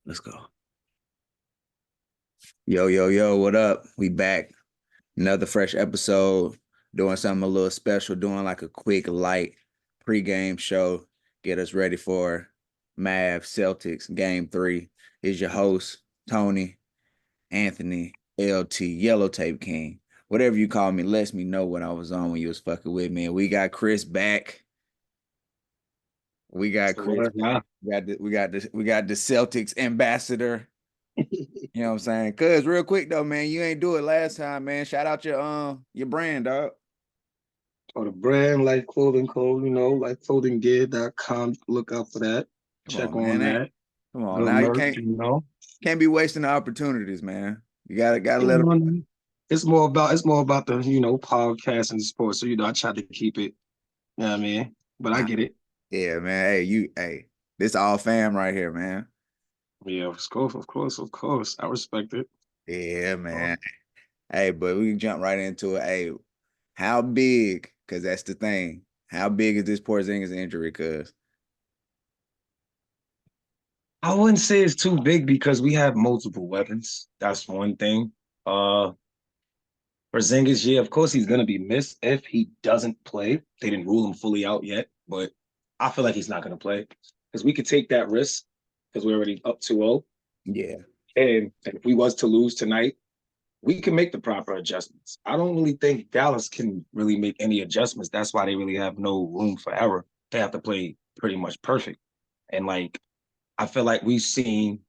Let's go. Yo, yo, yo, what up? We back. Another fresh episode. Doing something a little special, doing like a quick, light pregame show. Get us ready for Mav Celtics game 3. Is your host, Tony, Anthony, LT, Yellow Tape King. Whatever you call me, lets me know when I was on when you was fucking with me. And we got Chris back. We got So Chris. yeah. We got the Celtics ambassador. You know what I'm saying? Cuz real quick though, man, you ain't do it last time, man. Shout out your brand, dog. Or the brand like Clothing Co., like clothinggear.com. Look out for that. Come Check on, on man. that. Come on. Good Now you merch, can't be wasting the opportunities, man. You gotta let them. It's more about the, podcast and sports. So, I try to keep it, you know what I mean? But I Nah, get it. yeah, man. This all fam right here, man. Yeah, of course. I respect it. Yeah, Oh, man. Hey, but we can jump right into it. Hey, how big? Because that's the thing. How big is this Porzingis injury? Cause I wouldn't say it's too big because we have multiple weapons. That's one thing. Uh Porzingis, yeah, of course he's gonna be missed if he doesn't play. They didn't rule him fully out yet, but I feel like he's not gonna play because we could take that risk because we're already up 2-0. yeah, And if we was to lose tonight, we can make the proper adjustments. I don't really think Dallas can really make any adjustments. That's why they really have no room for error. They have to play pretty much perfect. And I feel like we've seen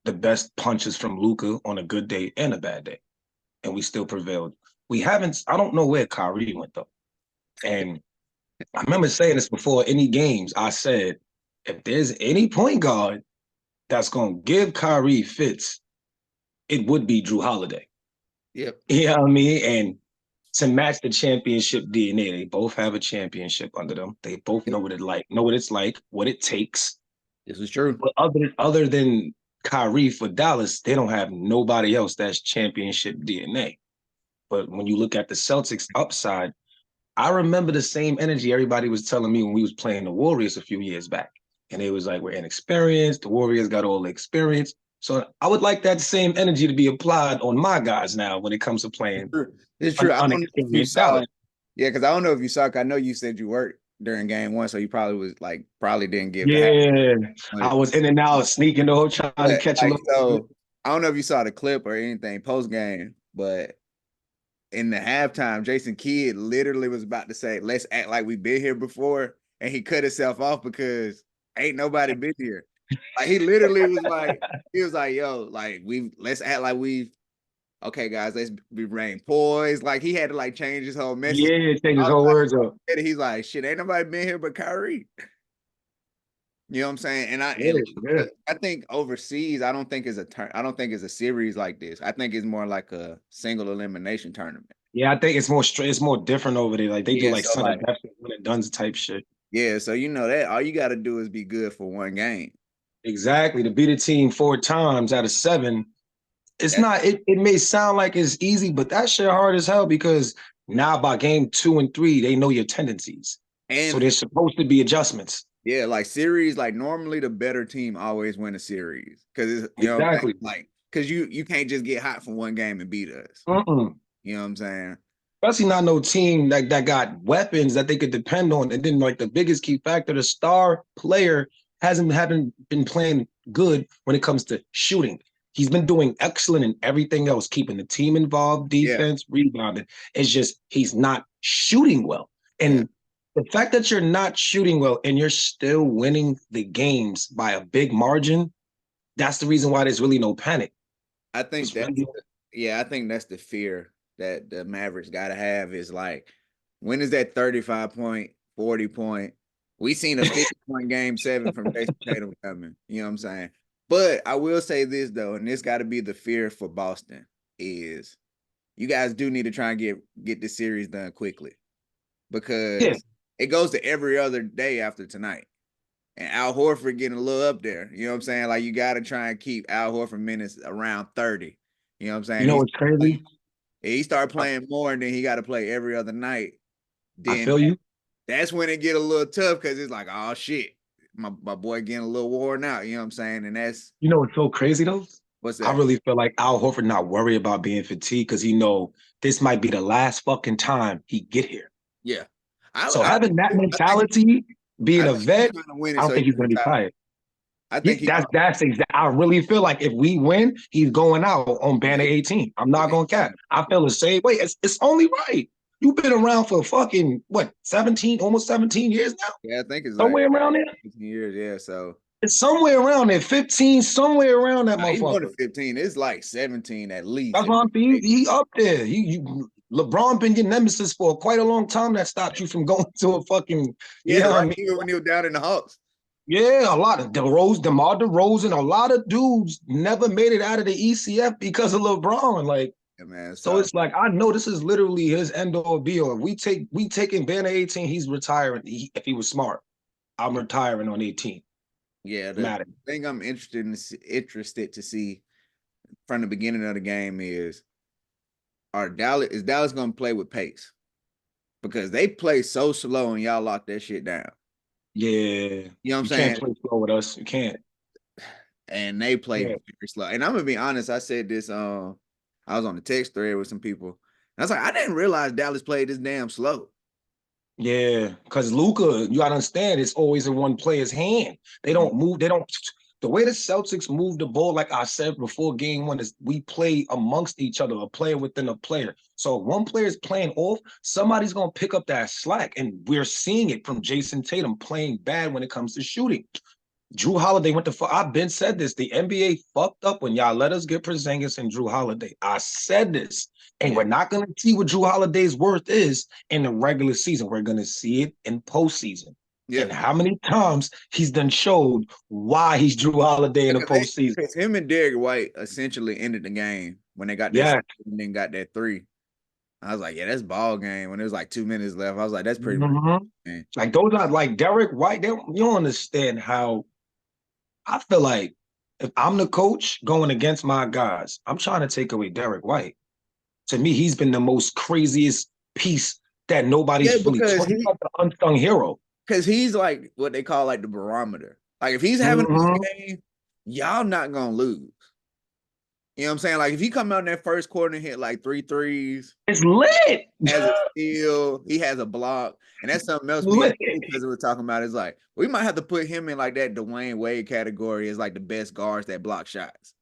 the best punches from Luka on a good day and a bad day, and we still prevailed. We haven't. I don't know where Kyrie went though. And I remember saying this before any games. I said, if there's any point guard that's going to give Kyrie fits, it would be Drew Holiday. yep. You know what I mean? And to match the championship DNA, they both have a championship under them. They both Yep. know what it's like, what it takes. This is true. But other than Kyrie for Dallas, they don't have nobody else that's championship DNA. But when you look at the Celtics upside, I remember the same energy everybody was telling me when we was playing the Warriors a few years back. And it was like, we're inexperienced. The Warriors got all the experience. So I would like that same energy to be applied on my guys now when it comes to It's playing true. It's true. I don't know if you unexperienced saw. Dallas. Yeah, because I don't know if you saw. 'Cause I know you said you worked during game 1, so you probably was like probably didn't give the half. Yeah, I But, was in and out, sneaking the whole trying to but catch a like little bit. so, I don't know if you saw the clip or anything post game, but in the halftime, Jason Kidd literally was about to say, "Let's act like we've been here before," and he cut himself off because ain't nobody been here. Like he literally was like, "Yo, like let's act like we've okay, guys, let's be remain poised." Like he had to like change his whole message. Yeah, take I his was whole words up. like, he's like, "Shit, ain't nobody been here but Kyrie." You know what I'm saying? Yeah, yeah. I think overseas, I don't think I don't think it's a series like this. I think it's more like a single elimination tournament. Yeah, I think it's more straight, it's more different over there. Like they do Yeah, like so Son of like Death when it done type shit. yeah, so you know that all you got to do is be good for one game. Exactly. To beat a team 4 times out of 7, it's That's not, it may sound like it's easy, but that shit hard as hell because now by game 2 and 3, they know your tendencies. So and there's supposed to be adjustments. yeah, like series, like normally the better team always win a series because it's you know what I'm saying? Exactly. Like because you can't just get hot from one game and beat us. Mm-mm. You know what I'm saying? Especially not no team like that got weapons that they could depend on. And then like the biggest key factor, the star player haven't been playing good when it comes to shooting. He's been doing excellent in everything else, keeping the team involved, Yeah, defense, rebounding. It's just he's not shooting well. yeah. And the fact that you're not shooting well and you're still winning the games by a big margin, that's the reason why there's really no panic. I think It's that's really yeah, I think that's the fear that the Mavericks got to have is like, when is that 35 point, 40 point? We seen a 50-point game 7 from Jason Tatum coming. You know what I'm saying? But I will say this though, and this got to be the fear for Boston is you guys do need to try and get this series done quickly yeah. because it goes to every other day after tonight. And Al Horford getting a little up there. You know what I'm saying? Like you got to try and keep Al Horford minutes around 30. You know what I'm You saying? know what's crazy? He started playing more and then he got to play every other night. I Then feel you. that's when it get a little tough because it's like, oh shit. my boy getting a little worn out. You know what I'm saying? And that's You know what's so crazy though? what's I that? really feel like Al Horford not worried about being fatigued because he know this might be the last fucking time he get here. Yeah, So having that I think mentality, being I a think he's vet, trying to win I it don't so he think he's can gonna be retire. tired. I Yeah, think he that's exact. I really feel like if we win, he's going out on banner yeah, 18. I'm not yeah, gonna cap. I feel the same way. It's only right. You've been around for fucking what 17, almost 17 years now? yeah, I think it's like Somewhere around there. 15 years. Yeah, so It's somewhere around there, 15, somewhere around that he more than motherfucker. 15. It's like 17 at least. That's what I'm saying. He up there. You LeBron been your nemesis for quite a long time. That stopped you from going to a fucking, Yeah, you know what I right. mean? Even when he was down in the Hawks. Yeah, a lot of DeMar DeRozan, a lot of dudes never made it out of the ECF because of LeBron. Like, Yeah, man. so So it's like I know this is literally his end all be all. If we taking banner 18, he's retiring. If he was smart, I'm retiring on 18. yeah, the Matter. thing I'm interested to see from the beginning of the game is Dallas gonna play with pace? Because they play so slow and y'all lock that shit down. Yeah, You know what I'm you can't saying? play slow with us. You can't. And they play Yeah. very slow. And I'm gonna be honest, I said this I was on the text thread with some people. And I was like, I didn't realize Dallas played this damn slow. Yeah, because Luka, you gotta understand, it's always in one player's hand. They Mhm. don't move. They don't. The way the Celtics move the ball, like I said before game one, is we play amongst each other, a player within a player. So if one player is playing off, somebody's gonna pick up that slack, and we're seeing it from Jason Tatum playing bad when it comes to shooting. Drew Holiday went to. I've been said this. The NBA fucked up when y'all let us get Porzingis and Drew Holiday. I said this, and Yeah. we're not going to see what Drew Holiday's worth is in the regular season. We're going to see it in postseason. Yeah. And how many times he's done showed why he's Drew Holiday in the postseason. Because him and Derek White essentially ended the game when they got that Yeah. and then got that three. I was like, yeah, that's ball game. When there was like 2 minutes left, I was like, that's pretty much man. Like those are like Derek White. You don't understand how I feel like if I'm the coach going against my guys, I'm trying to take away Derek White. To me, he's been the most craziest piece that Yeah, nobody's really because talking about, the unsung hero. he's like what they call like the barometer. Like if he's having a good game, y'all not gonna lose. You know what I'm saying? Like if he come out in that first quarter and hit like 3 threes, It's lit. has a steal, he has a block, and that's something else me Lit. because we were talking about is like we might have to put him in like that Dwayne Wade category as like the best guards that block shots.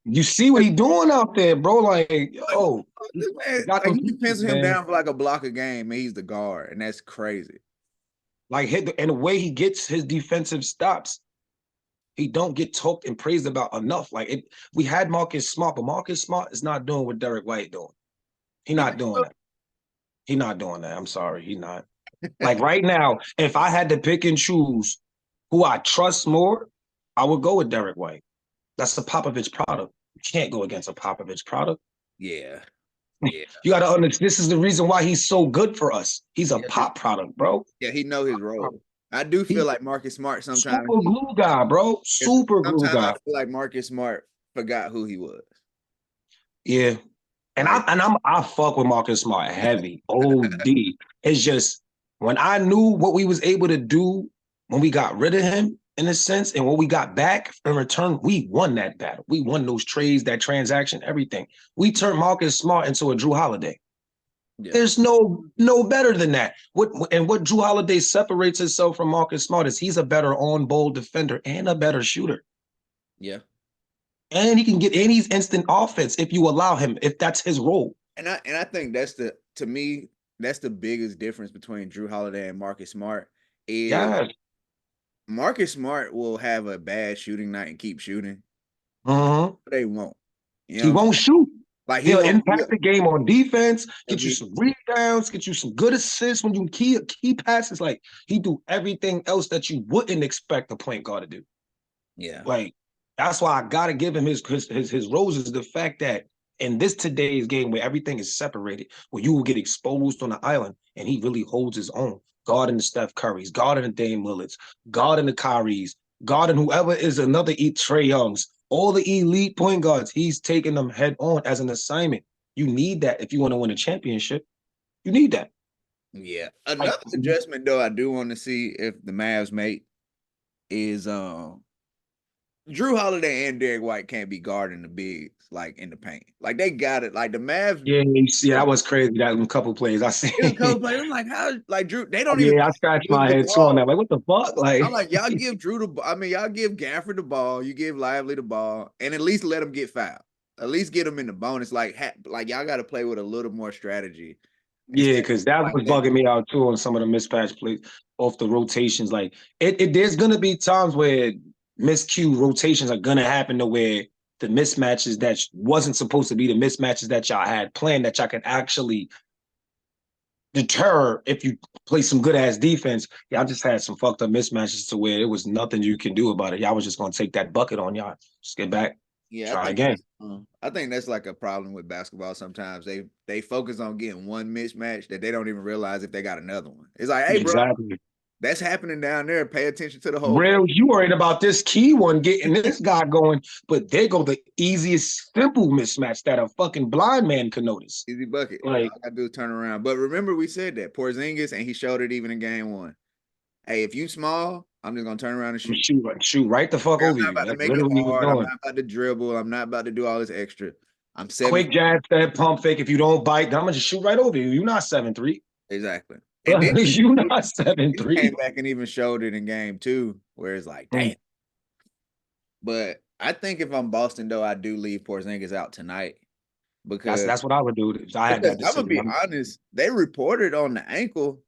You see what he doing out there, bro? Like, yo, This man, got like them you can pieces, pencil him man. down for like a block a game, and he's the guard, and that's crazy. Like, and the way he gets his defensive stops, he don't get talked and praised about enough. Like, we had Marcus Smart, but Marcus Smart is not doing what Derek White doing. He You not think doing so? that. He not doing that. I'm sorry, he not. Like right now, if I had to pick and choose who I trust more, I would go with Derek White. That's a Popovich product. You can't go against a Popovich product. Yeah, yeah, You got to understand. This is the reason why he's so good for us. He's a yeah. pop product, bro. Yeah, he know his role. I do feel He's like Marcus Smart sometimes. super glue guy, bro. Super glue Sometimes I guy. feel like Marcus Smart forgot who he was. Yeah. And Like, I fuck with Marcus Smart heavy. OD. It's just when I knew what we was able to do when we got rid of him, in a sense, and what we got back in return, we won that battle. We won those trades, that transaction, everything. We turned Marcus Smart into a Drew Holiday. yeah, There's no better than that. What Drew Holiday separates himself from Marcus Smart is he's a better on-ball defender and a better shooter. yeah. And he can get any instant offense if you allow him, if that's his role. And I think to me, that's the biggest difference between Drew Holiday and Marcus Smart is Yeah. Marcus Smart will have a bad shooting night and keep shooting. Mm-hmm. But they won't. You He know, won't shoot. like he He'll won't. impact the game on defense, get you He, some rebounds, get you some good assists when you key passes. Like he do everything else that you wouldn't expect a point guard to do. yeah, Like that's why I gotta give him his roses. The fact that in this today's game where everything is separated, where you will get exposed on the island, and he really holds his own, guarding the Steph Currys, guarding the Dame Lillards, guarding the Kyries, guarding whoever is another Trae Youngs, all the elite point guards. He's taking them head on as an assignment. You need that if you want to win a championship. You need that. yeah. Like, Another adjustment though, I do want to see if the Mavs make is Drew Holiday and Derek White can't be guarding the bigs like in the paint. Like they got it. Like the Mavs. Yeah, you see, that was crazy. That was a couple plays I It was a couple see. plays. I'm like, how? Like Drew, they don't even Yeah, I scratched give my the head too on ball. that. Like, what the fuck? I'm Like, like, y'all give Drew the. I mean, y'all give Gafford the ball. You give Lively the ball, and at least let him get fouled. At least get him in the bonus. Like y'all got to play with a little more strategy. yeah, Instead because that of was like bugging me out too on some of the mismatch plays off the rotations. Like, there's gonna be times where miscue rotations are gonna happen to where the mismatches that wasn't supposed to be the mismatches that y'all had planned that y'all can actually deter if you play some good ass defense. Y'all just had some fucked up mismatches to where it was nothing you can do about it. Y'all was just gonna take that bucket on y'all. Just get back, Yeah, try again. I think that's like a problem with basketball. Sometimes they focus on getting one mismatch that they don't even realize if they got another one. It's like, hey, bro, Exactly. that's happening down there. Pay attention to the whole Real, you worried about this key one getting this guy going, but they go the easiest, simple mismatch that a fucking blind man could notice. easy bucket. All Like, I gotta do is turn around. But remember, we said that Porzingis, and he showed it even in game one. Hey, if you small, I'm just gonna turn around and shoot. shoot right the fuck I'm over not you. about to That's make it literally what he was hard. I'm doing. not about to dribble. I'm not about to do all this extra. I'm 7 Quick jab, step, pump fake. If you don't bite, I'm gonna just shoot right over you. You're not 7'3". exactly. And then You're not he 7'3". came back and even showed it in game two, where it's like, Mm. damn. But I think if I'm Boston, though, I do leave Porzingis out tonight because That's what I would do if I had because that I'm gonna decision. be honest, they reported on the ankle,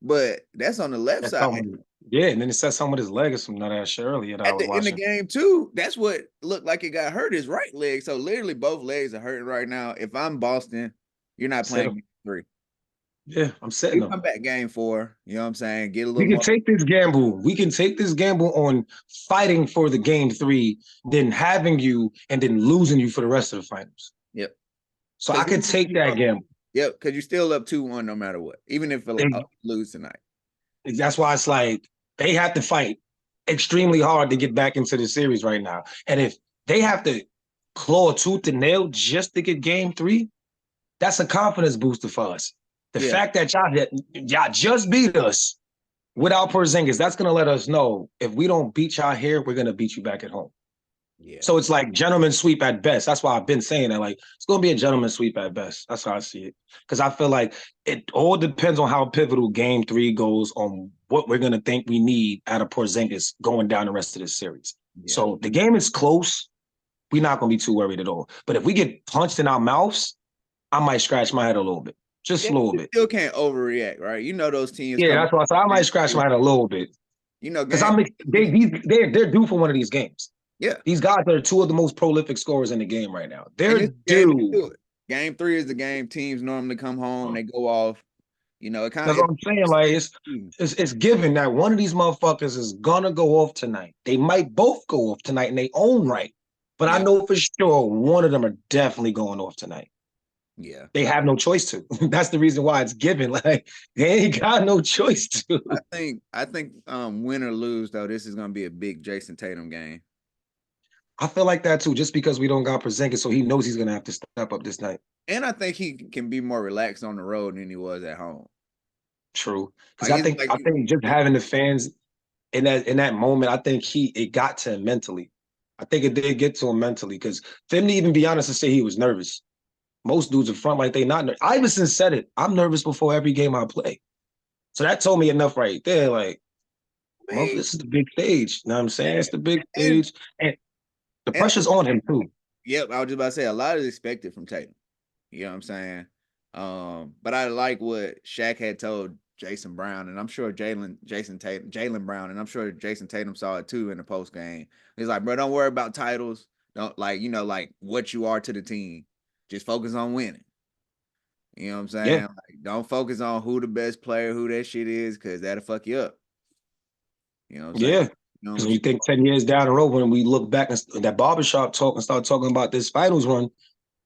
but that's on the left That's side. something. Yeah, and then it said something with his leg or some nut ass shit earlier that I At was the end of watching. game two, that's what looked like it got hurt, his right leg. So literally both legs are hurting right now. If I'm Boston, you're not Sit playing him. game three. Yeah, I'm sitting You him. come back game four, you know what I'm saying? Get a We little can more. take this gamble. We can take this gamble on fighting for the game three, then having you and then losing you for the rest of the finals. Yep. So I could take that gamble. Yep, because you're still up 2-1 no matter what, even if you lose tonight. That's why it's like they have to fight extremely hard to get back into the series right now. And if they have to claw tooth and nail just to get game three, that's a confidence booster for us. The Yeah. fact that y'all just beat us without Porzingis, that's gonna let us know if we don't beat y'all here, we're gonna beat you back at home. Yeah. So it's like gentleman sweep at best. That's why I've been saying that. Like it's gonna be a gentleman sweep at best. That's how I see it. Because I feel like it all depends on how pivotal game three goes on what we're gonna think we need out of Porzingis going down the rest of this series. Yeah. So the game is close. We're not gonna be too worried at all. But if we get punched in our mouths, I might scratch my head a little bit. Just a little bit. Still can't overreact, right? You know those teams Yeah, come. that's why I said I might scratch my head a little bit. You know, Because they're due for one of these games. Yeah. These guys are two of the most prolific scorers in the game right now. They're due. Game three is the game teams normally come home, they go off. You know, it kind of. That's what I'm saying. Like it's given that one of these motherfuckers is gonna go off tonight. They might both go off tonight in their own right, but I know for sure one of them are definitely going off tonight. Yeah, they have no choice to. That's the reason why it's given. Like they ain't got no choice to. I think, win or lose though, this is gonna be a big Jason Tatum game. I feel like that too, just because we don't got Porzingis, so he knows he's gonna have to step up this night. And I think he can be more relaxed on the road than he was at home. True, because I think just having the fans in that moment, I think it got to him mentally. I think it did get to him mentally because for him to even be honest and say he was nervous. Most dudes in front like they not nervous. Iverson said it. I'm nervous before every game I play. So that told me enough right there. Like, this is the big stage. You know what I'm saying? It's the big stage. And the pressure's on him too. Yep, I was just about to say a lot is expected from Tatum. You know what I'm saying? But I like what Shaq had told Jason Brown, and I'm sure Jaylen Brown, and I'm sure Jason Tatum saw it too in the post game. He's like, bro, don't worry about titles. Don't like what you are to the team. Just focus on winning. You know what I'm saying? Yeah. Like, don't focus on who the best player, who that shit is, because that'll fuck you up. You know what I'm saying? Yeah. Because when you think 10 years down the road, when we look back at that barbershop talk and start talking about this finals run,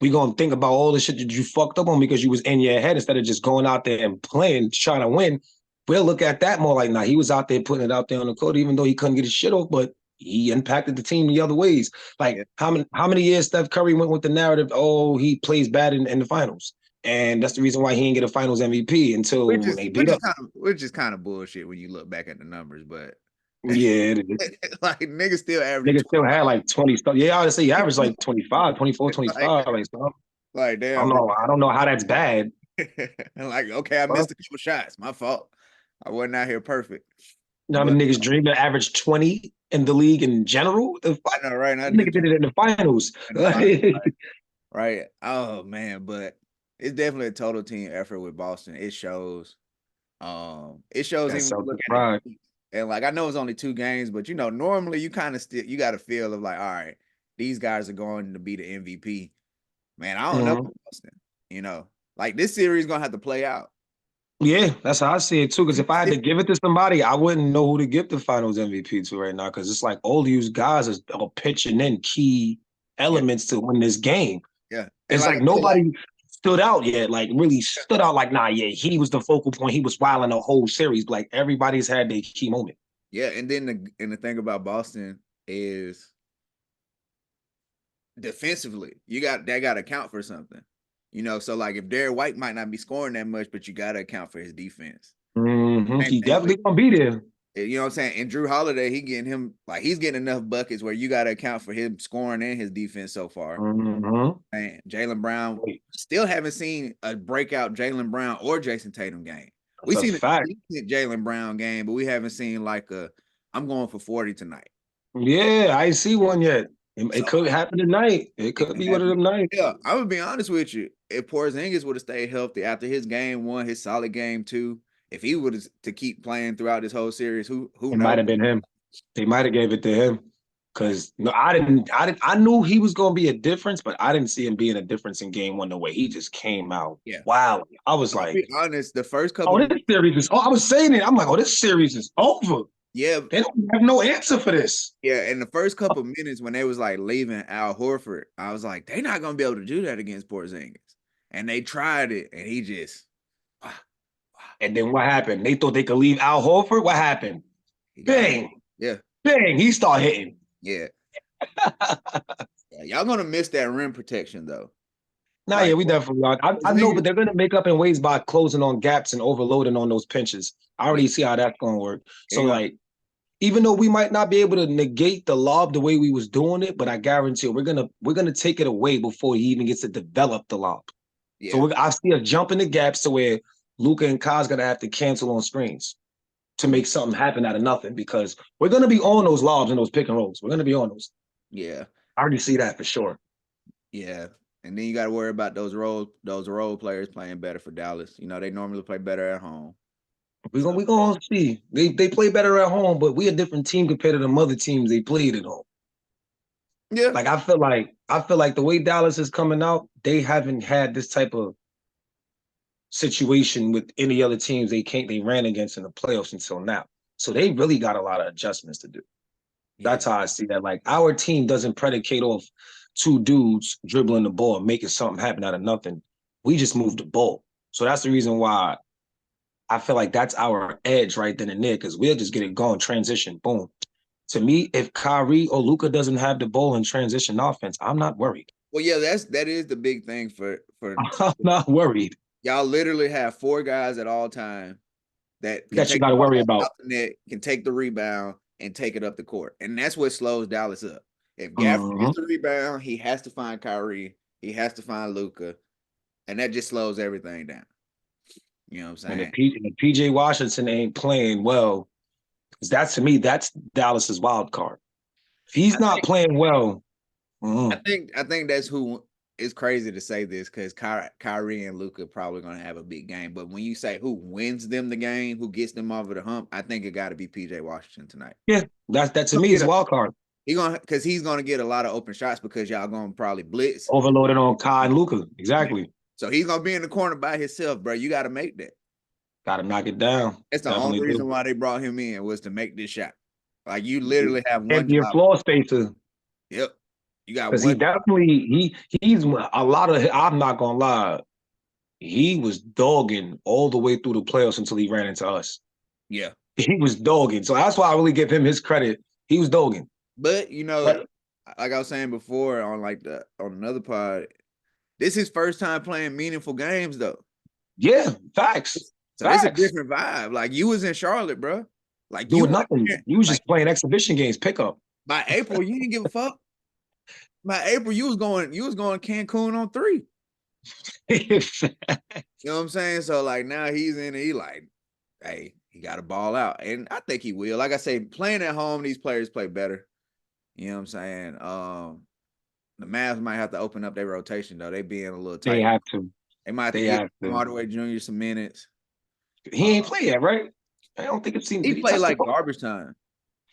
we gonna think about all the shit that you fucked up on because you was in your head instead of just going out there and playing, trying to win. We'll look at that more like, nah, he was out there putting it out there on the court, even though he couldn't get his shit off, but he impacted the team the other ways. Like how many years Steph Curry went with the narrative, oh, he plays bad in the finals. And that's the reason why he didn't get a finals MVP until they beat up. Which is kind of bullshit when you look back at the numbers, but Yeah, it is. Like niggas still average Nigga still had 25. like 20 stuff. Yeah, I would say he averaged like 25, 24, Like, 25. Like, so like I don't damn, bro. know. I don't know how that's bad. And like, okay, I But missed a couple shots. My fault. I wasn't out here perfect. you know how But many niggas dream to average 20 in the league in general? The fuck? I know, right now, Nigga did it in the finals. in the final, right? Oh man, but it's definitely a total team effort with Boston. It shows. It shows That's even when you look at self-pride. the and like I know it's only 2 games, but normally you kind of still you got a feel of like, all right, these guys are going to be the MVP. Man, I don't know Mhm. Boston. Like this series gonna have to play out. Yeah, that's how I see it too. Because if I had to give it to somebody, I wouldn't know who to give the Finals MVP to right now. Because it's like all these guys are pitching in key Yeah, elements to win this game. yeah. And It's like like I feel like nobody stood out yet. Like really stood out. Like nah, yeah, he was the focal point. He was wilding the whole series. Like everybody's had their key moment. yeah, and then the thing about Boston is defensively, got to account for something. So like if Derek White might not be scoring that much, but you got to account for his defense. Same He thing with definitely gonna be there. you know what I'm saying. And Drew Holiday, he's getting enough buckets where you got to account for him scoring and his defense so far. Mm-hmm. And Jaylen Brown, still haven't seen a breakout Jaylen Brown or Jason Tatum game. That's We've a seen a fact. decent Jaylen Brown game, but we haven't seen like I'm going for 40 tonight. Yeah, I ain't see one yet. It So could happen tonight. It it could can be one of happen. them nights. Yeah, I'm gonna be honest with you. If Porzingis would have stayed healthy after his game one, his solid game two, if he would have to keep playing throughout this whole series, who It knows? might have been him. They might have gave it to him. Cause no, I knew he was gonna be a difference, but I didn't see him being a difference in game one the way he just came out. Yeah. Wow. I was I'll like, be honest, the first couple oh, this series is I was saying it. I'm like, oh, this series is over. yeah, They don't have no answer for this. yeah, in the first couple minutes when they was like leaving Al Horford, I was like, they're not gonna be able to do that against Porzingis. And they tried it, and he just And then what happened? They thought they could leave Al Horford. What happened? Bang. Yeah. Bang. He started hitting. Yeah. Yeah. Y'all gonna miss that rim protection though. Nah, yeah, we definitely are. I know, but they're gonna make up in ways by closing on gaps and overloading on those pinches. I already see how that's gonna work. So like, even though we might not be able to negate the lob the way we was doing it, but I guarantee you, we're gonna take it away before he even gets to develop the lob. Yeah. So I see a jump in the gaps to where Luka and Kai's gonna have to cancel on screens to make something happen out of nothing because we're gonna be on those lobs and those pick and rolls. We're gonna be on those. Yeah, I already see that for sure. Yeah, and then you got to worry about those role players playing better for Dallas. They normally play better at home. We gonna see. They play better at home, but we a different team compared to the other teams they played at home. Yeah, like I feel like the way Dallas is coming out, they haven't had this type of situation with any other teams they ran against in the playoffs until now. So they really got a lot of adjustments to do. Yeah. That's how I see that. Like our team doesn't predicate off two dudes dribbling the ball and making something happen out of nothing. We just move the ball. So that's the reason why I feel like that's our edge right then and there, because we'll just get it going, transition, boom. To me, if Kyrie or Luka doesn't have the ball in transition offense, I'm not worried. Well, yeah, that is the big thing for. I'm not worried. Y'all literally have 4 guys at all time that you got to worry about. The net, can take the rebound and take it up the court, and that's what slows Dallas up. If Gafford gets the rebound, he has to find Kyrie, he has to find Luka, and that just slows everything down. You know what I'm saying? And if PJ Washington ain't playing well, to me, that's Dallas's wild card. If he's not playing well, I think that's who. It's crazy to say this because Kyrie and Luka probably going to have a big game. But when you say who wins them the game, who gets them over the hump, I think it got to be PJ Washington tonight. Yeah, that to me is wild card. He's going to get a lot of open shots because y'all going to probably blitz. Overloaded on Kai and Luka. Exactly. Yeah. So he's going to be in the corner by himself, bro. You got to make that. Got to knock it down. That's the only reason why they brought him in was to make this shot. Like you literally have one. And your floor spacer. Yep. You got because he definitely he's a lot of. I'm not gonna lie, he was dogging all the way through the playoffs until he ran into us. Yeah, he was dogging. So that's why I really give him his credit. He was dogging. But like I was saying before on another pod, this is his first time playing meaningful games though. Yeah, facts. So it's a different vibe. Like you was in Charlotte, bro. Like you Doing weren't nothing. there. You was Like just playing exhibition games, pickup. by April, you didn't give a fuck. By April, you was going Cancun on 3. You know what I'm saying? So like now he's in it, he like, hey, he got to ball out. And I think he will. Like I say, playing at home, these players play better. You know what I'm saying? The Mavs might have to open up their rotation though. They being a little tight. They have to. They might have to They give have to. Hardaway Jr. some minutes. He ain't play yet, right? I don't think it's seen. He Did he played touch the like ball? garbage time.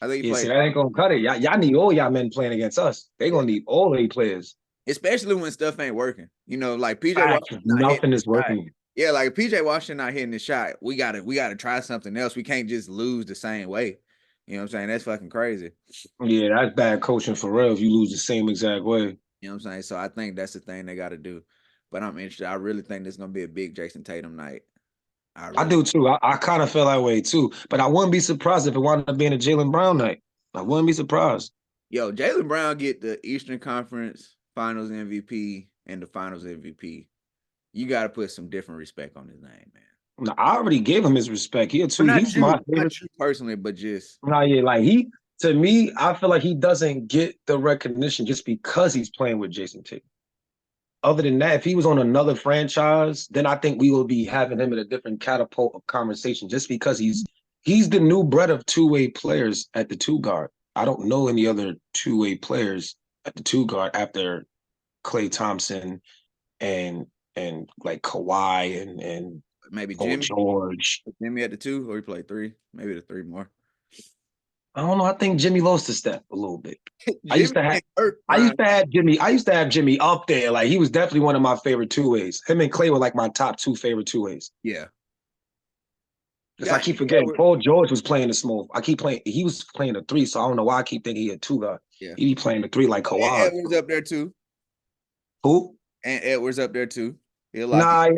I think he Yeah, played, see, that ain't gonna cut it. Y'all need all y'all men playing against us. They gonna need all their players. especially when stuff ain't working. You know, like PJ Facts. Washington not hitting Nothing the is shot. working. Yeah, like PJ Washington not hitting the shot. We gotta try something else. We can't just lose the same way. You know what I'm saying? That's fucking crazy. Yeah, that's bad coaching for real if you lose the same exact way. You know what I'm saying? So I think that's the thing they gotta do. But I'm interested. I really think this is gonna be a big Jason Tatum night. I do too. I kind of feel that way too. But I wouldn't be surprised if it wound up being a Jaylen Brown night. I wouldn't be surprised. Yo, Jaylen Brown get the Eastern Conference Finals MVP and the Finals MVP. You got to put some different respect on his name, man. Now, I already gave him his respect here too. Not He's you, my favorite. not you personally, but just Nah, yeah, like to me, I feel like he doesn't get the recognition just because he's playing with Jason Tatum. Other than that, if he was on another franchise, then I think we will be having him in a different catapult of conversation just because he's the new breed of two-way players at the 2 guard. I don't know any other two-way players at the 2 guard after Klay Thompson and like Kawhi and maybe Paul Jimmy. George. Jimmy at the 2, or he played 3, maybe the 3 more. I don't know. I think Jimmy lost a step a little bit. I used to have Jimmy up there. Like he was definitely one of my favorite two-ways. Him and Klay were like my top 2 favorite two-ways. Yeah. Because I keep forgetting Paul George was playing the small. He was playing the 3, so I don't know why I keep thinking he had 2 guard. Yeah. He be playing the 3 like Kawhi. And Edwards up there too. Who? And Edwards up there too. Nah,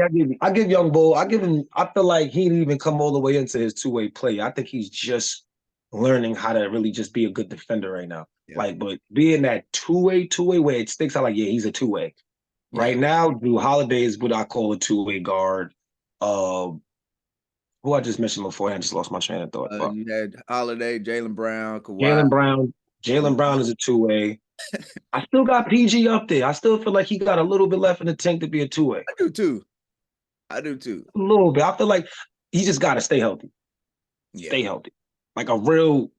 I give Young Bull. I feel like he didn't even come all the way into his two-way play. I think he's just learning how to really just be a good defender right now. Yeah. Like, but being that two-way where it sticks out like, yeah, he's a two-way. Yeah. Right now, Jrue Holiday is what I call a two-way guard. Who I just mentioned before, I just lost my train of thought. You had Holiday, Jaylen Brown, Kawhi. Jaylen Brown is a two-way. I still got PG up there. I still feel like he got a little bit left in the tank to be a two-way. I do too. A little bit. I feel like he just got to stay healthy. Yeah. Stay healthy. Like a real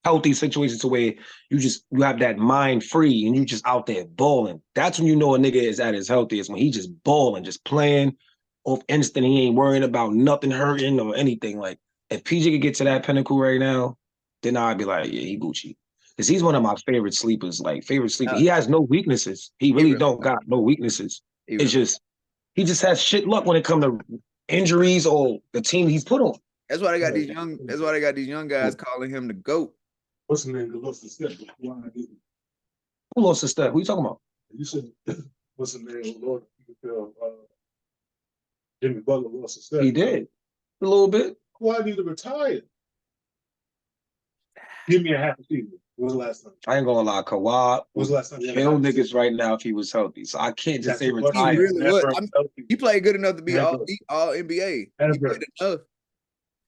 healthy situation to where you have that mind free and you just out there balling. That's when you know a nigga is at his healthiest, when he just balling, just playing off instant. He ain't worrying about nothing hurting or anything. Like if PG could get to that pinnacle right now, then I'd be like, yeah, he Gucci. Because he's one of my favorite sleepers. He has no weaknesses. He really don't got no weaknesses. It's just he just has shit luck when it comes to injuries or the team he's put on. That's why they got these young guys calling him the GOAT. What's the name? Lost the step. Who lost the step? Who you talking about? You said what's the name? Lord, Jimmy Butler lost the step. He did a little bit. Why need to retire? Give me a half a season. When was the last time? I ain't gonna lie, Kawhi. When was the last time? Kill niggas right now if he was healthy. So I can't just say retire. He really would. He played good enough to be all NBA. He played enough.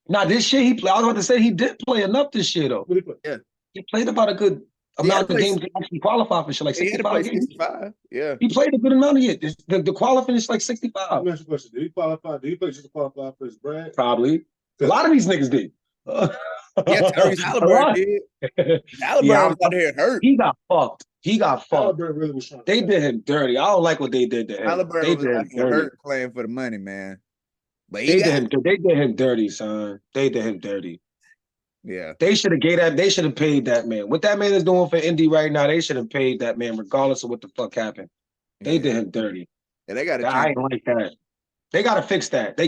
Nah, this year I was about to say he did play enough this year though. Yeah, he played about a good amount of games to actually qualify for shit, like 65 games. 65. Yeah, he played a good amount of it. The qualifying is like 65. Let me ask you a question. Did he qualify? Did he play just to qualify for his brand? Probably. A lot of these niggas did. Yeah, Tyrese Halliburton did. Halliburton was out here hurt. He got fucked. Halliburton really was trying. They did him dirty. I don't like what they did to him. Halliburton was out here hurt playing for the money, man. But they did him dirty, son. They did him dirty. Yeah. They should have paid that man. What that man is doing for Indy right now, they should have paid that man regardless of what the fuck happened. They did him dirty. Yeah, they got to. I ain't like that. They got to fix that.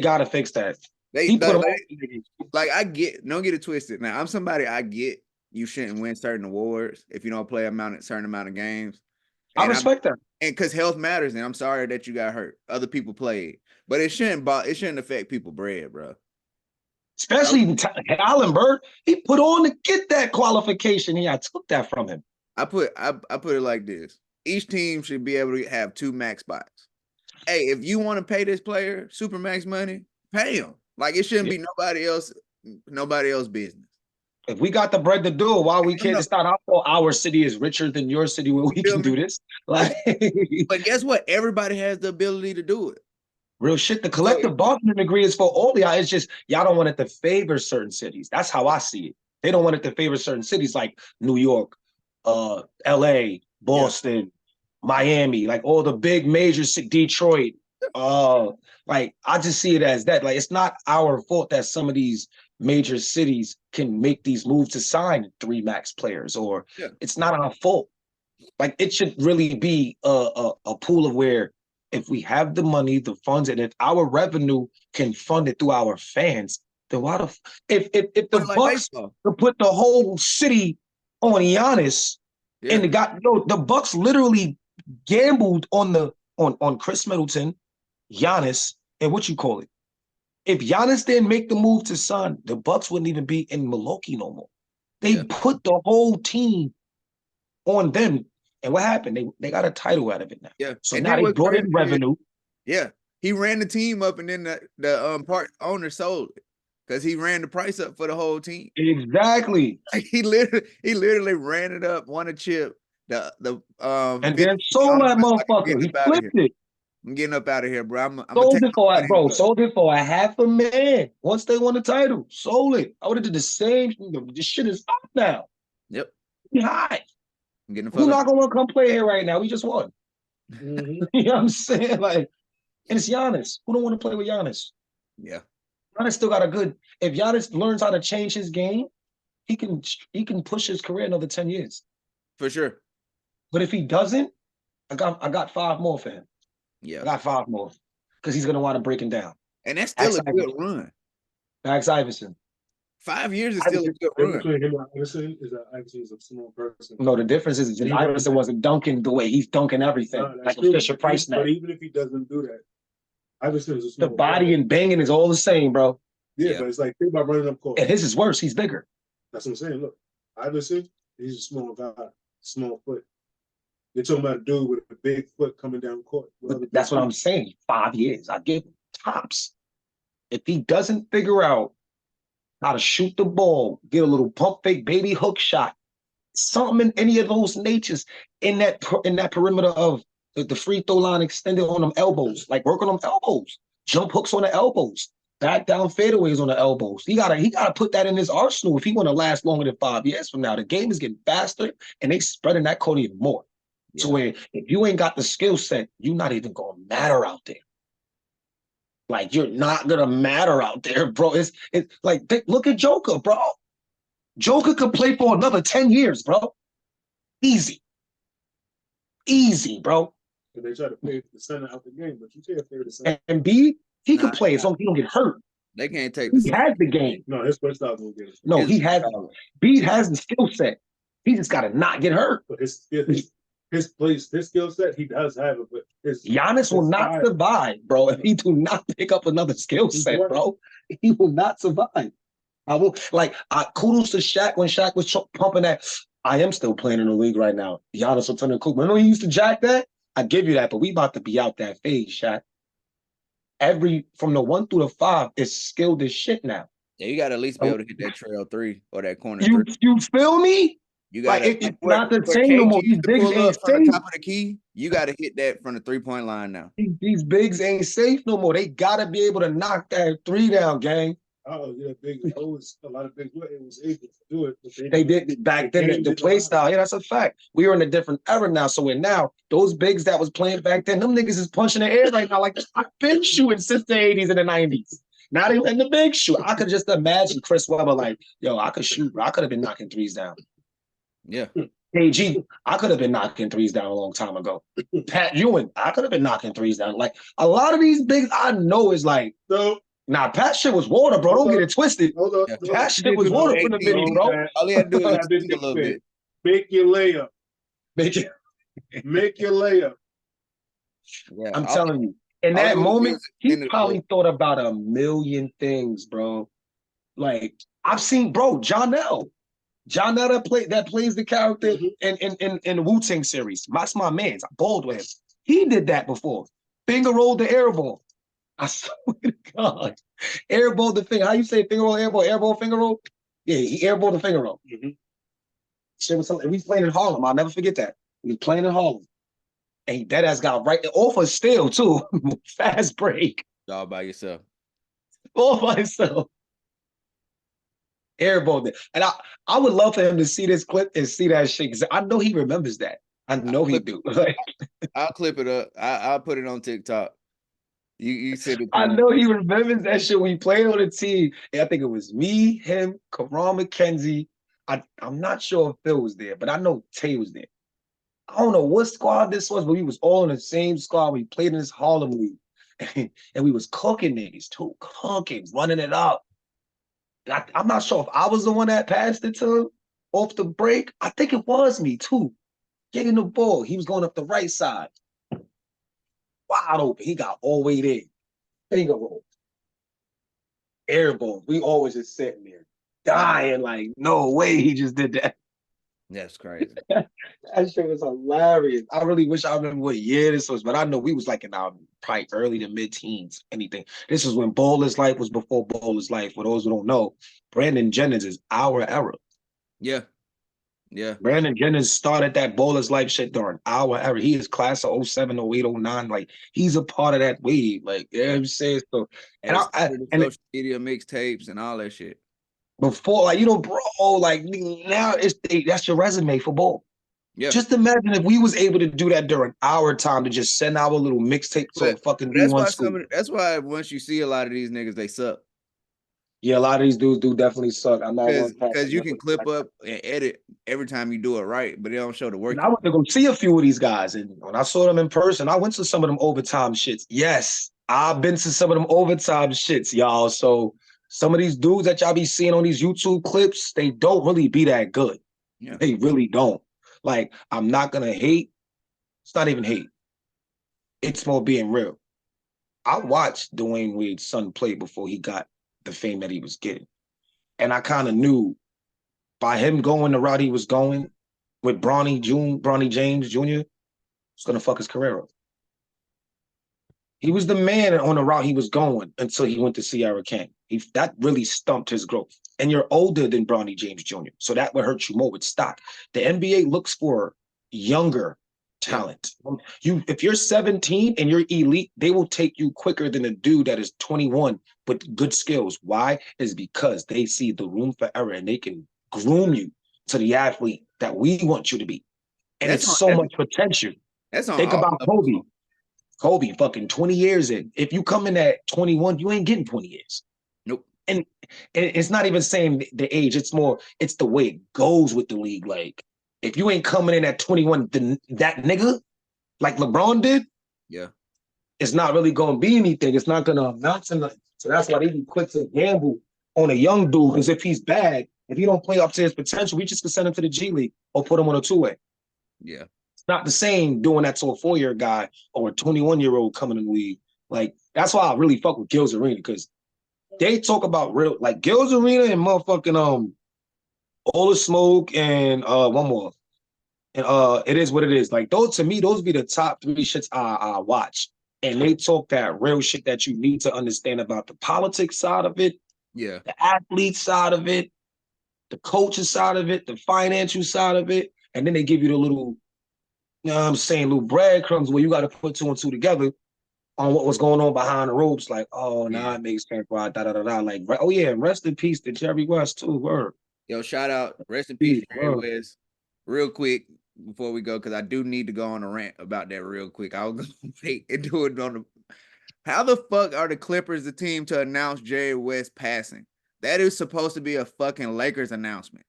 I get, don't get it twisted. Now, I'm somebody, I get you shouldn't win certain awards if you don't play a certain amount of games. I respect that. And because health matters, and I'm sorry that you got hurt. Other people played. But it shouldn't affect people bread, bro. Especially Allen Bird, he put on to get that qualification. I took that from him. I put it like this. Each team should be able to have 2 max spots. Hey, if you want to pay this player super max money, pay him. Like it shouldn't be nobody else nobody else's business. If we got the bread to do it, why we I can't know. just start? Our city is richer than your city where we Feel can do me? this. Like, But guess what? Everybody has the ability to do it. real shit. The collective bargaining agree is for all y'all. It's just y'all don't want it to favor certain cities. That's how I see it. They don't want it to favor certain cities like New York, LA, Boston, Miami, like all the big major cities, Detroit. Like I just see it as that. Like it's not our fault that some of these major cities can make these moves to sign 3 max players, or it's not our fault. Like it should really be a pool of where if we have the money, the funds, and if our revenue can fund it through our fans, then why the if the Like Bucks baseball. to put the whole city on Giannis and the Bucks literally gambled on Chris Middleton, Giannis, and what you call it. If Giannis didn't make the move to sign, the Bucks wouldn't even be in Milwaukee no more. They put the whole team on them. And what happened? They got a title out of it now. Yeah. So And now then they brought in revenue. Yeah. He ran the team up, and then the part owner sold it because he ran the price up for the whole team. Exactly. Like he literally ran it up, won a chip. And then sold that motherfucker. He flipped it. I'm getting up out of here, bro. I'm sold it for $500,000 once they won the title. Sold it. I would have did the same. This shit is up now. Yep. We high. I'm getting Who's not gonna come play here right now? We just won. Mm-hmm. You know what I'm saying? Like, and it's Giannis. Who don't want to play with Giannis? Yeah. Giannis still got a good. If Giannis learns how to change his game, he can push his career another 10 years. For sure. But if he doesn't, I got 5 more for him. Yeah. I got 5 more. Because he's gonna want to break him down. And that's still a good run. Max Iverson. 5 years is still a good run. Between him and Iverson is that Iverson is a small person. No, the difference is Iverson wasn't dunking the way he's dunking everything. Like a Fisher Price now. But even if he doesn't do that, Iverson is a small the body and banging is all the same, bro. Yeah, but it's like think about running up court. And his is worse. He's bigger. That's what I'm saying. Look, Iverson, he's a small guy, small foot. You're talking about a dude with a big foot coming down court. That's what I'm saying. 5 years. I give him tops. If he doesn't figure out how to shoot the ball, get a little pump fake baby hook shot, something in any of those natures in that perimeter of the free throw line extended on them elbows, like work on them elbows, jump hooks on the elbows, back down fadeaways on the elbows. He gotta put that in his arsenal if he want to last longer than 5 years from now. The game is getting faster and they spreading that court even more. Yeah. So where if you ain't got the skill set, you're not even gonna matter out there. Like you're not gonna matter out there, bro. It's like look at Joker, bro. Joker could play for another 10 years, bro. Easy, bro. They try to play the center out the game, but you can't play the center. And B, he can play as long as he don't get hurt. They can't take. He has the game. No, his first style won't get it. No, he has. B has the skill set. He just gotta not get hurt. But his skill set, he does have it. But Giannis will not survive, bro. If he do not pick up another skill set, bro, he will not survive. I will kudos to Shaq when Shaq was pumping that. I am still playing in the league right now. Giannis will turn the coop. I know he used to jack that. I give you that, but we about to be out that phase, Shaq. From the 1 through the 5 is skilled as shit now. Yeah, you gotta at least be able to hit that trail 3 or that corner. You feel me? You gotta it's not the same no more. These bigs ain't safe. Top of the key, you gotta hit that from the 3-point line now. These bigs ain't safe no more. They gotta be able to knock that 3 down, gang. Oh, yeah, a lot of big was able to do it. They did back then. The play style, yeah, that's a fact. We are in a different era now. So now those bigs that was playing back then, them niggas is punching the air right now. Like I've been shooting since the 80s and the 90s. Now they in the big shoot. I could just imagine Chris Webber like, yo, I could shoot. I could have been knocking 3s down. Yeah. KG, I could have been knocking 3s down a long time ago. Pat Ewing, I could have been knocking 3s down. Like a lot of these bigs, I know is like. So. Nah, Pat shit was water, bro. Don't get it twisted. Pat shit was water from the video, bro. All he had to do is think a little bit. Make your layup. Make your layup. Yeah, I'm telling you. In that moment, he probably thought about a million things, bro. Like, I've seen, bro, Jonell that plays the character in the Wu-Tang series. That's my man. I balled with him. He did that before. Finger rolled the air ball. I swear to God. Airball the finger. How you say finger roll, airball, airball, finger roll? Yeah, he airballed the finger roll. Shit was something. We was playing in Harlem. I'll never forget that. We was playing in Harlem. And he dead ass got right off a steal too. Fast break. All by yourself. All by himself. Airballed it. And I would love for him to see this clip and see that shit. Because I know he remembers that. I know he do. Like, I'll clip it up. I'll put it on TikTok. You said it. I know he remembers that shit when he played on the team. And I think it was me, him, Karan McKenzie. I'm not sure if Phil was there, but I know Tay was there. I don't know what squad this was, but we was all in the same squad. We played in this Harlem league. And we was cooking niggas too. Cooking, running it up. I'm not sure if I was the one that passed it to him off the break. I think it was me too. Getting the ball. He was going up the right side. Wide open. He got all the way there. Finger roll. Air ball. We always just sitting there dying like, no way he just did that. That's crazy. That shit was hilarious. I really wish I remember what year this was, but I know we was like in our probably early to mid-teens, anything. This is when Bowler's Life was before Bowler's Life. For those who don't know, Brandon Jennings is our era. Yeah. Yeah. Brandon Jennings started that Bowler's Life shit during our era. He is class of 07, 08, 09. Like, he's a part of that wave. Like, you know what I'm saying? So, and social media mixtapes and all that shit. Before, like, you know, bro, like, now that's your resume for ball. Yeah. Just imagine if we was able to do that during our time to just send our little mixtape to a fucking D1 school. That's why once you see a lot of these niggas, they suck. Yeah, a lot of these dudes do definitely suck. I'm not because you can clip up and edit every time you do it right, but they don't show the work. And I went to go see a few of these guys, and when I saw them in person, I went to some of them overtime shits. Yes, I've been to some of them overtime shits, y'all. So some of these dudes that y'all be seeing on these YouTube clips, they don't really be that good. Yeah. They really don't. Like, I'm not gonna hate. It's not even hate. It's more being real. I watched Dwayne Wade's son play before he got the fame that he was getting. And I kind of knew by him going the route he was going with Bronny James Jr., it's gonna fuck his career up. He was the man on the route he was going until he went to Sierra King. That really stumped his growth. And you're older than Bronny James Jr., so that would hurt you more with stock. The NBA looks for younger talent. If you're 17 and you're elite, they will take you quicker than a dude that is 21 with good skills. Why? Is because they see the room for error and they can groom you to the athlete that we want you to be. And it's so much potential. Think about Kobe. Kobe, fucking 20 years in. If you come in at 21, you ain't getting 20 years. Nope. And it's not even saying the age. It's the way it goes with the league. Like, if you ain't coming in at 21, that nigga, like LeBron did, yeah, it's not really going to be anything. It's not going to amount to nothing. So that's why they be quick to gamble on a young dude, because if he's bad, if he don't play up to his potential, we just can send him to the G League or put him on a two-way. Yeah. Not the same doing that to a 4-year guy or a 21-year-old coming in the league. Like, that's why I really fuck with Gil's Arena, because they talk about real, like, Gil's Arena and motherfucking All the Smoke and one more. And It Is What It Is. Like, those, to me, those be the top 3 shits I watch. And they talk that real shit that you need to understand about the politics side of it, yeah, the athlete side of it, the coaching side of it, the financial side of it. And then they give you the little, you know what I'm saying, little breadcrumbs where you got to put 2 and 2 together on what was going on behind the ropes. Like, oh, now it makes sense. Like, oh yeah, rest in peace to Jerry West too. Word. Yo, shout out, rest in peace, Jerry West. Real quick before we go, because I do need to go on a rant about that real quick. I'll go wait and do it on the. How the fuck are the Clippers the team to announce Jerry West passing? That is supposed to be a fucking Lakers announcement.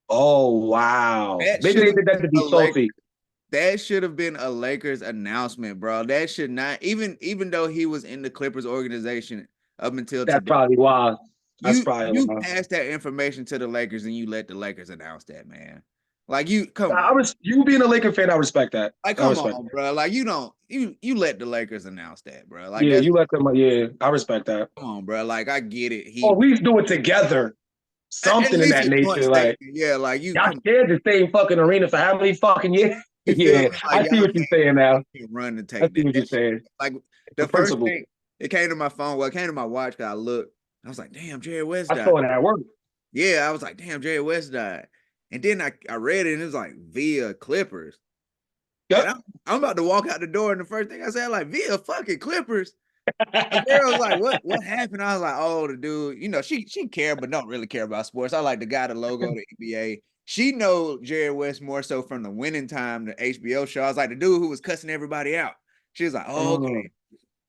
Oh wow! Maybe they did that to be salty. That should have been a Lakers announcement, bro. That should not, even though he was in the Clippers organization up until that's today. Probably why. You passed that information to the Lakers and you let the Lakers announce that, man. Like, you come on. You being a Laker fan, I respect that. Like, come on, bro. Like, you let the Lakers announce that, bro. Like, yeah, you let them. Yeah, I respect that. Come on, bro. Like, I get it. At least do it together. Something in that nature, like, yeah, like y'all shared the same fucking arena for how many fucking years? Yeah, I see what you're saying now. Run and take. I see what you're saying. Like, the first thing It came to my phone. Well, it came to my watch because I looked. I was like, damn, Jerry West I died. saw it at work. Yeah, I was like, damn, Jerry West died. And then I read it and it was like via Clippers. Yep. And I'm about to walk out the door, and the first thing I said, like, via fucking Clippers. The girl was like, what happened? I was like, oh, the dude, you know, she care, but don't really care about sports. I like the guy, the logo, the NBA. She know Jerry West more so from the Winning Time, the HBO show. I was like, the dude who was cussing everybody out. She was like, oh, okay.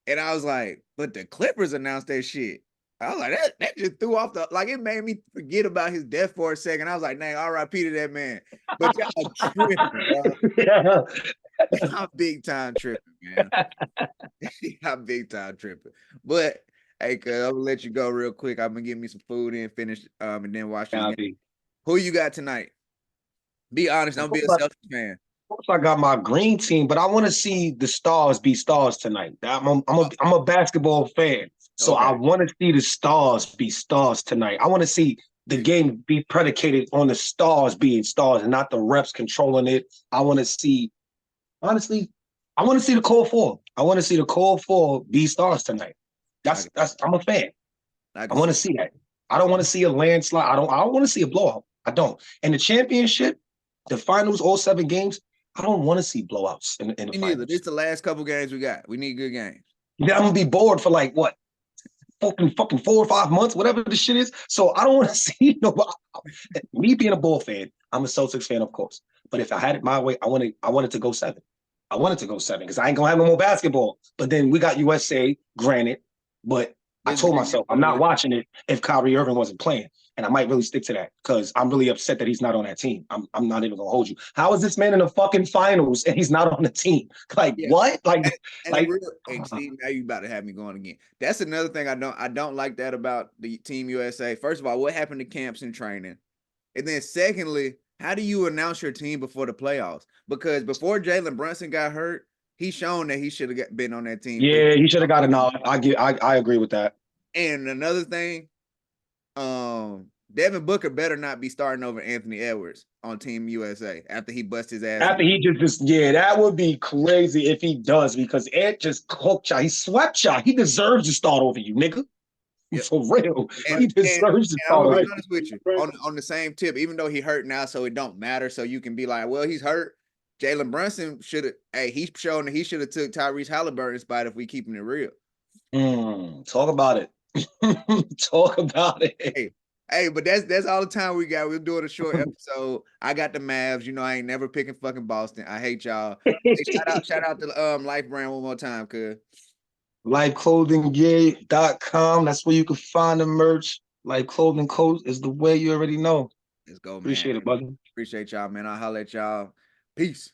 And I was like, but the Clippers announced that shit. I was like, that just threw off like, it made me forget about his death for a second. I was like, dang, RIP to that man. But y'all tripping, bro. I'm big time tripping, man. I'm big time tripping. But hey, cuz I'm gonna let you go real quick. I'm gonna get me some food and finish and then watch this game. Who you got tonight? Be honest, don't be a Celtics fan. Of course, I got my green team, but I want to see the stars be stars tonight. I'm a basketball fan, so Okay. I want to see the stars be stars tonight. I want to see the game be predicated on the stars being stars and not the refs controlling it. I want to see, honestly, I want to see the core four. I want to see the core four be stars tonight. That's I'm a fan. I want to see that. I don't want to see a landslide. I don't want to see a blowout. I don't. And the championship, the finals, all 7 games, I don't want to see blowouts in the finals. This is the last couple games we got. We need good games. Yeah, I'm gonna be bored for like what? Fucking 4 or 5 months, whatever the shit is. So I don't want to see me being a Bull fan. I'm a Celtics fan, of course. But if I had it my way, I wanted to go 7. I wanted to go 7 because I ain't gonna have no more basketball. But then we got USA, granted. But I told myself I'm not watching it if Kyrie Irving wasn't playing. And I might really stick to that because I'm really upset that he's not on that team. I'm not even gonna hold you. How is this man in the fucking finals and he's not on the team? Like what? And see, now you about to have me going again. That's another thing I don't like that about the Team USA. First of all, what happened to camps and training? And then secondly, how do you announce your team before the playoffs? Because before Jalen Brunson got hurt, he's shown that he should have been on that team. Yeah, he should have got a nod. I agree with that. And another thing, Devin Booker better not be starting over Anthony Edwards on Team USA after he bust his ass. After he just that would be crazy if he does because Ed just cooked y'all. He swept y'all. He deserves to start over you, nigga. Yep. For real. He deserves to start over. I'll be honest with you. On the same tip, even though he hurt now, so it don't matter. So you can be like, well, he's hurt. Jalen Brunson should have, he's shown that he should have took Tyrese Halliburton's spot if we keeping it real. Talk about it. Talk about it. Hey, but that's all the time we got. We're doing a short episode. I got the Mavs. You know, I ain't never picking fucking Boston. I hate y'all. Hey, shout out to Life Brand one more time, cuz. LifeClothingGay.com. That's where you can find the merch. Life Clothing Coat is the way you already know. Let's go, man. Appreciate it, brother. Appreciate y'all, man. I'll holler at y'all. Peace.